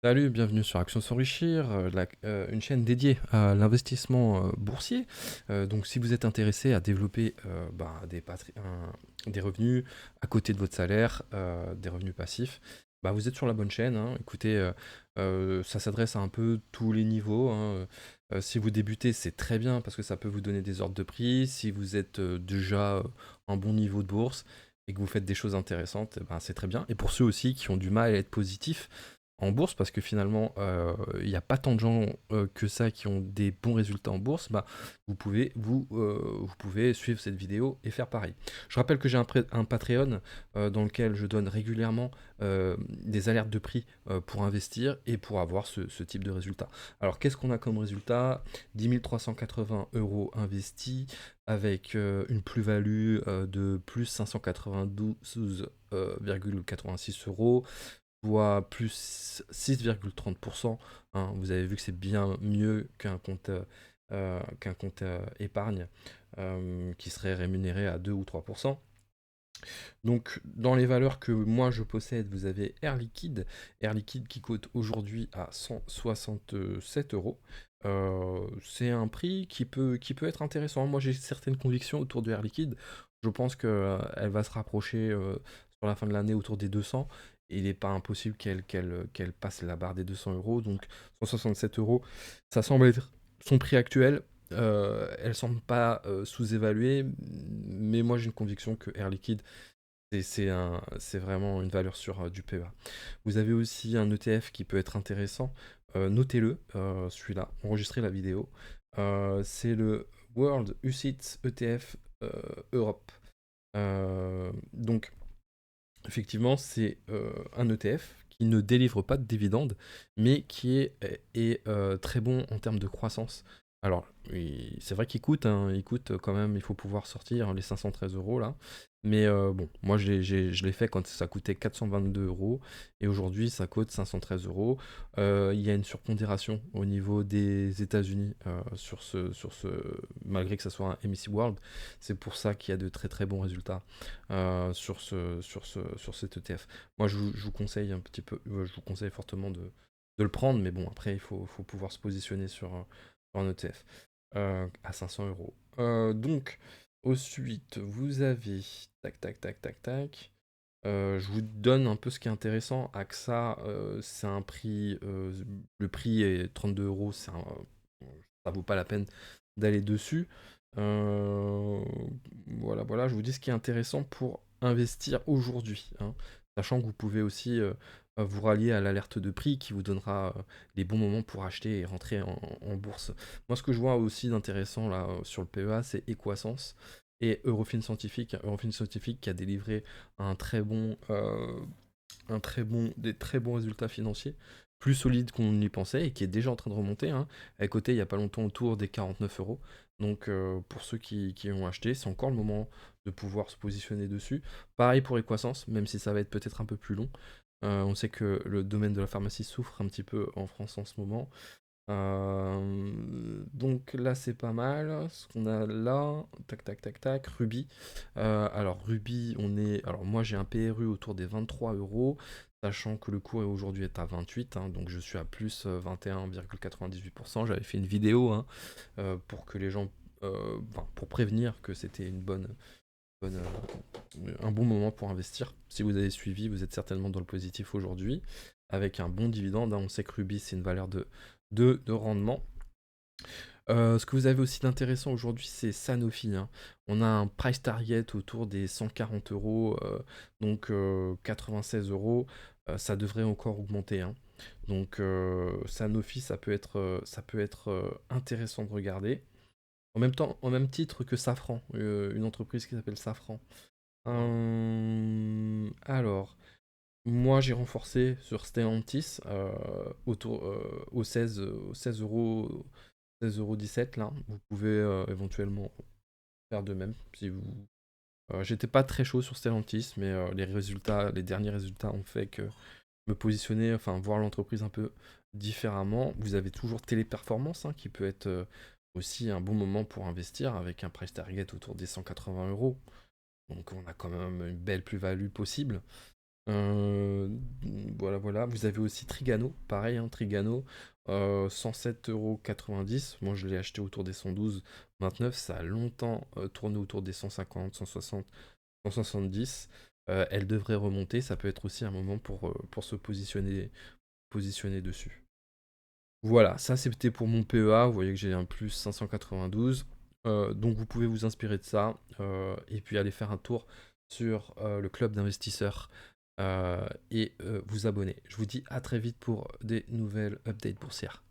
Salut, bienvenue sur Action s'enrichir, une chaîne dédiée à l'investissement boursier. Donc si vous êtes intéressé à développer des revenus à côté de votre salaire, des revenus passifs, bah, vous êtes sur la bonne chaîne, hein. Écoutez, ça s'adresse à un peu tous les niveaux, hein. Si vous débutez, c'est très bien parce que ça peut vous donner des ordres de prix. Si vous êtes déjà un bon niveau de bourse et que vous faites des choses intéressantes, eh ben, c'est très bien. Et pour ceux aussi qui ont du mal à être positifs, en bourse, parce que finalement, il n'y a pas tant de gens que ça qui ont des bons résultats en bourse, bah, vous pouvez suivre cette vidéo et faire pareil. Je rappelle que j'ai un Patreon dans lequel je donne régulièrement des alertes de prix pour investir et pour avoir ce type de résultat. Alors, qu'est-ce qu'on a comme résultat? 10 380 € investis avec une plus-value de plus 592,86 €, soit plus 6,30%. Hein. Vous avez vu que c'est bien mieux qu'un compte épargne qui serait rémunéré à 2 ou 3%. Donc, dans les valeurs que moi je possède, vous avez Air Liquide. Air Liquide qui cote aujourd'hui à 167 €. C'est un prix qui peut être intéressant. Moi, j'ai certaines convictions autour de Air Liquide. Je pense qu'elle va se rapprocher sur la fin de l'année autour des 200. Et il n'est pas impossible qu'elle passe la barre des 200 €. Donc, 167 €, ça semble être son prix actuel. Elle semble pas sous-évaluée, mais moi j'ai une conviction que Air Liquide c'est vraiment une valeur sur du PEA. Vous avez aussi un ETF qui peut être intéressant. Notez-le, celui-là, enregistrez la vidéo. C'est le World UCITS ETF Europe. Donc, effectivement, c'est un ETF qui ne délivre pas de dividendes, mais qui est très bon en termes de croissance. Alors, c'est vrai qu'il coûte, hein, il coûte quand même, il faut pouvoir sortir les 513 € là. Mais bon, moi je l'ai fait quand ça coûtait 422 € et aujourd'hui ça coûte 513 €. Il y a une surpondération au niveau des États-Unis malgré que ça soit un MSCI World. C'est pour ça qu'il y a de très très bons résultats sur cet ETF. Moi, je vous conseille un petit peu, je vous conseille fortement de le prendre, mais bon, après, il faut pouvoir se positionner sur un ETF à 500 €. Donc, ensuite, vous avez, tac, tac, tac, tac, tac. Je vous donne un peu ce qui est intéressant. AXA, c'est un prix, le prix est 32 €, ça vaut pas la peine d'aller dessus. Euh, voilà, voilà, je vous dis ce qui est intéressant pour investir aujourd'hui, hein. Sachant que vous pouvez aussi vous rallier à l'alerte de prix qui vous donnera les bons moments pour acheter et rentrer en bourse. Moi, ce que je vois aussi d'intéressant là sur le PEA, c'est Equasens et Eurofin Scientific. Eurofin Scientific qui a délivré un très bon, des très bons résultats financiers, plus solides qu'on n'y pensait et qui est déjà en train de remonter, hein. Elle cotait il n'y a pas longtemps autour des 49 €. Donc pour ceux qui ont acheté, c'est encore le moment de pouvoir se positionner dessus. Pareil pour Equasens, même si ça va être peut-être un peu plus long. On sait que le domaine de la pharmacie souffre un petit peu en France en ce moment. Donc là, c'est pas mal. Ce qu'on a là, tac, tac, tac, tac, Ruby. Alors, Ruby, alors, moi, j'ai un PRU autour des 23 €, sachant que le cours aujourd'hui est à 28, hein, donc je suis à plus 21,98%. J'avais fait une vidéo, hein, pour que les gens. Pour prévenir que c'était un bon moment pour investir. Si vous avez suivi, vous êtes certainement dans le positif aujourd'hui, avec un bon dividende, hein. On sait que Ruby, c'est une valeur de rendement. Ce que vous avez aussi d'intéressant aujourd'hui, c'est Sanofi, hein. On a un price target autour des 140 €, donc 96 €. Ça devrait encore augmenter, hein. Donc Sanofi, ça peut être intéressant de regarder. En même temps, au même titre que Safran, une entreprise qui s'appelle Safran. Alors, moi j'ai renforcé sur Stellantis au 16 €, 16,17 € là. Vous pouvez éventuellement faire de même si vous. J'étais pas très chaud sur Stellantis, mais les derniers résultats ont fait que me positionner, enfin voir l'entreprise un peu différemment. Vous avez toujours Téléperformance, hein, qui peut être aussi un bon moment pour investir avec un price target autour des 180 €. Donc on a quand même une belle plus-value possible. Euh, voilà, voilà. Vous avez aussi Trigano, pareil, hein, Trigano, 107,90 €. Moi, je l'ai acheté autour des 112,29 €. Ça a longtemps tourné autour des 150, 160, 170. Elle devrait remonter. Ça peut être aussi un moment pour se positionner dessus. Voilà, ça c'était pour mon PEA. Vous voyez que j'ai un plus 592. Donc vous pouvez vous inspirer de ça et puis aller faire un tour sur le club d'investisseurs et vous abonner. Je vous dis à très vite pour des nouvelles updates boursières.